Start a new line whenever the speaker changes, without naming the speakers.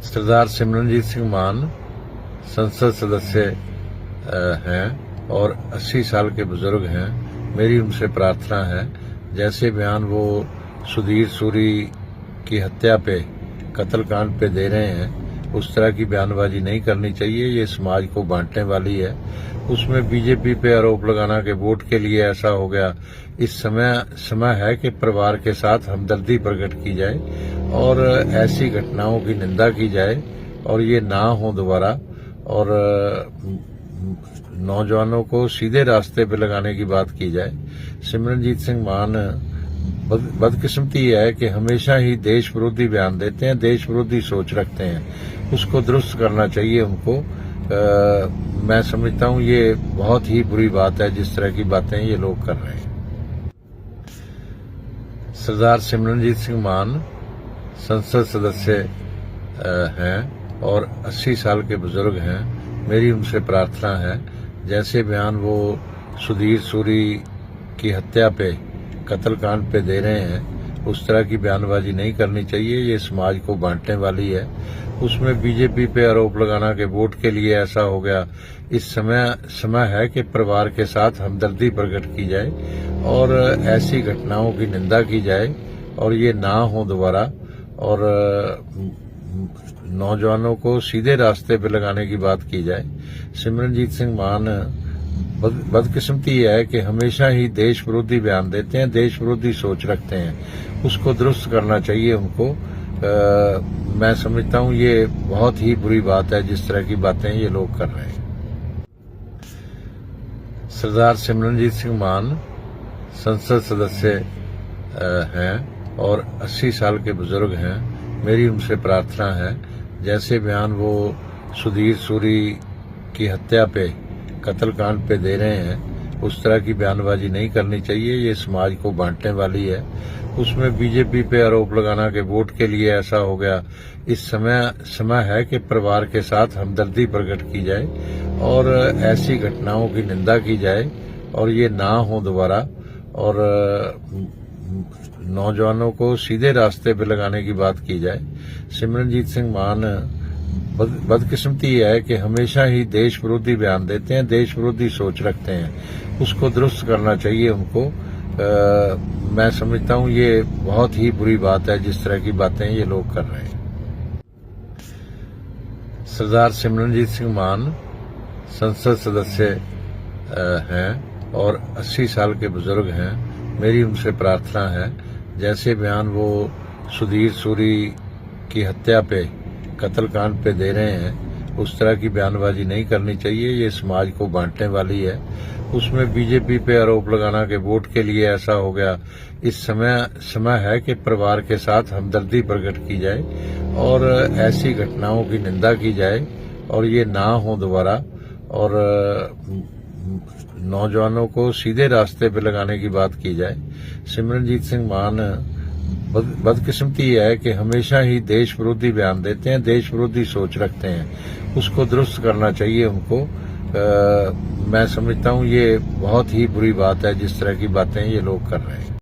सरदार सिमरनजीत सिंह मान संसद सदस्य हैं और 80 साल के बुजुर्ग हैं। मेरी उनसे प्रार्थना है, जैसे बयान वो सुधीर सूरी की हत्या पे, कत्लकांड पे दे रहे हैं, उस तरह की बयानबाजी नहीं करनी चाहिए। ये समाज को बांटने वाली है। उसमें बीजेपी पे आरोप लगाना कि वोट के लिए ऐसा हो गया। इस समय है कि परिवार के साथ हमदर्दी प्रकट की जाए और ऐसी घटनाओं की निंदा की जाए और ये ना हो दोबारा, और नौजवानों को सीधे रास्ते पे लगाने की बात की जाए। सिमरनजीत सिंह मान बदकिस्मती है कि हमेशा ही देश विरोधी बयान देते हैं, देश विरोधी सोच रखते हैं। उसको दुरुस्त करना चाहिए उनको। मैं समझता हूं ये बहुत ही बुरी बात है जिस तरह की बातें ये लोग कर रहे हैं। सरदार सिमरनजीत सिंह मान संसद सदस्य हैं और 80 साल के बुजुर्ग हैं। मेरी उनसे प्रार्थना है, जैसे बयान वो सुधीर सूरी की हत्या पे, कत्लकांड पे दे रहे हैं, उस तरह की बयानबाजी नहीं करनी चाहिए। ये समाज को बांटने वाली है। उसमें बीजेपी पे आरोप लगाना कि वोट के लिए ऐसा हो गया। इस समय है कि परिवार के साथ हमदर्दी प्रकट की जाए और ऐसी घटनाओं की निंदा की जाए और ये ना हो दोबारा, और नौजवानों को सीधे रास्ते पे लगाने की बात की जाए। सिमरनजीत सिंह मान बदकिस्मती है कि हमेशा ही देश विरोधी बयान देते हैं, देश विरोधी सोच रखते हैं। उसको दुरुस्त करना चाहिए उनको। मैं समझता हूं ये बहुत ही बुरी बात है जिस तरह की बातें ये लोग कर रहे हैं। सरदार सिमरनजीत सिंह मान संसद सदस्य हैं और 80 साल के बुजुर्ग हैं। मेरी उनसे प्रार्थना है, जैसे बयान वो सुधीर सूरी की हत्या पे, कत्लकांड पे दे रहे हैं, उस तरह की बयानबाजी नहीं करनी चाहिए। ये समाज को बांटने वाली है। उसमें बीजेपी पे आरोप लगाना कि वोट के लिए ऐसा हो गया। इस समय है कि परिवार के साथ हमदर्दी प्रकट की जाए और ऐसी घटनाओं की निंदा की जाए और ये ना हो दोबारा, और नौजवानों को सीधे रास्ते पे लगाने की बात की जाए। सिमरनजीत सिंह मान बदकिस्मती है कि हमेशा ही देश विरोधी बयान देते हैं, देश विरोधी सोच रखते हैं। उसको दुरुस्त करना चाहिए उनको। मैं समझता हूं ये बहुत ही बुरी बात है जिस तरह की बातें ये लोग कर रहे हैं। सरदार सिमरनजीत सिंह मान संसद सदस्य हैं और 80 साल के बुजुर्ग हैं। मेरी उनसे प्रार्थना है, जैसे बयान वो सुधीर सूरी की हत्या पे, कत्लकांड पे दे रहे हैं, उस तरह की बयानबाजी नहीं करनी चाहिए। ये समाज को बांटने वाली है। उसमें बीजेपी पे आरोप लगाना कि वोट के लिए ऐसा हो गया। इस समय है कि परिवार के साथ हमदर्दी प्रकट की जाए और ऐसी घटनाओं की निंदा की जाए और ये ना हो दोबारा, और नौजवानों को सीधे रास्ते पे लगाने की बात की जाए। सिमरनजीत सिंह मान बदकिस्मती है कि हमेशा ही देश विरोधी बयान देते हैं, देश विरोधी सोच रखते हैं। उसको दुरुस्त करना चाहिए उनको। मैं समझता हूं ये बहुत ही बुरी बात है जिस तरह की बातें ये लोग कर रहे हैं।